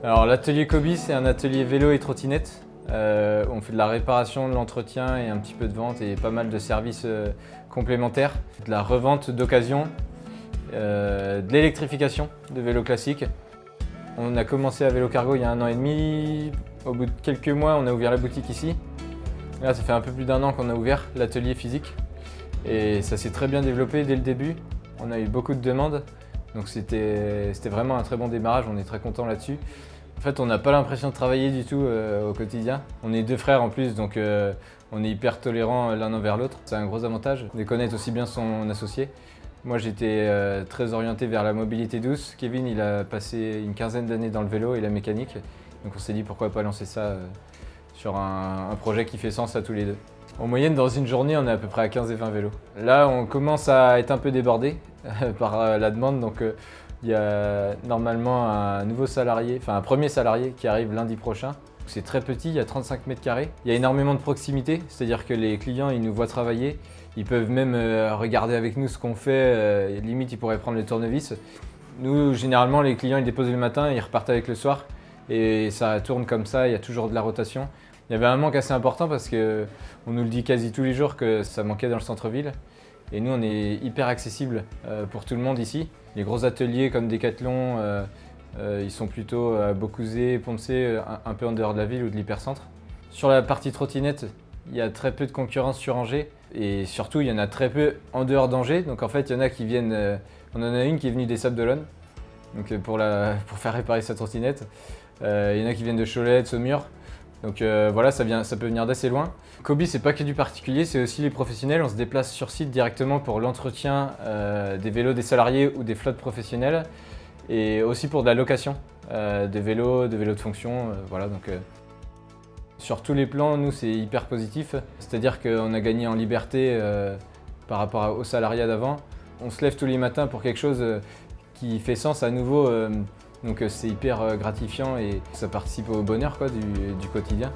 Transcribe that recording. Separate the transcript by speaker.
Speaker 1: Alors l'atelier Kobi, c'est un atelier vélo et trottinette. On fait de la réparation, de l'entretien et un petit peu de vente et pas mal de services complémentaires. De la revente d'occasion, de l'électrification de vélos classiques. On a commencé à Vélo Cargo il y a 1 an et demi. Au bout de quelques mois, on a ouvert la boutique ici. Là, ça fait un peu plus d'1 an qu'on a ouvert l'atelier physique. Et ça s'est très bien développé dès le début. On a eu beaucoup de demandes. Donc c'était vraiment un très bon démarrage, on est très content là-dessus. En fait, on n'a pas l'impression de travailler du tout au quotidien. On est 2 frères en plus, donc on est hyper tolérants l'un envers l'autre. C'est un gros avantage de connaître aussi bien son associé. Moi, j'étais très orienté vers la mobilité douce. Kevin, il a passé une quinzaine d'années dans le vélo et la mécanique. Donc on s'est dit pourquoi pas lancer ça sur un projet qui fait sens à tous les deux. En moyenne, dans une journée, on est à peu près à 15 et 20 vélos. Là, on commence à être un peu débordé par la demande. Donc, il y a normalement un nouveau salarié, enfin un premier salarié qui arrive lundi prochain. C'est très petit, il y a 35 mètres carrés. Il y a énormément de proximité, c'est-à-dire que les clients, ils nous voient travailler. Ils peuvent même regarder avec nous ce qu'on fait. Limite, ils pourraient prendre le tournevis. Nous, généralement, les clients, ils déposent le matin, ils repartent avec le soir. Et ça tourne comme ça, il y a toujours de la rotation. Il y avait un manque assez important parce qu'on nous le dit quasi tous les jours que ça manquait dans le centre-ville. Et nous, on est hyper accessible pour tout le monde ici. Les gros ateliers comme Decathlon, ils sont plutôt à Beaucouzé, Poncé, un peu en dehors de la ville ou de l'hypercentre. Sur la partie trottinette, il y a très peu de concurrence sur Angers. Et surtout, il y en a très peu en dehors d'Angers. Donc en fait, il y en a qui viennent... on en a une qui est venue des Sables d'Olonne donc, pour faire réparer sa trottinette. Il y en a qui viennent de Cholet, de Saumur. Donc voilà, ça peut venir d'assez loin. Kobi, c'est pas que du particulier, c'est aussi les professionnels. On se déplace sur site directement pour l'entretien des vélos des salariés ou des flottes professionnelles et aussi pour de la location de vélos de fonction. Voilà, donc, sur tous les plans, nous, c'est hyper positif. C'est-à-dire qu'on a gagné en liberté par rapport aux salariats d'avant. On se lève tous les matins pour quelque chose qui fait sens à nouveau. Donc c'est hyper gratifiant et ça participe au bonheur quoi, du quotidien.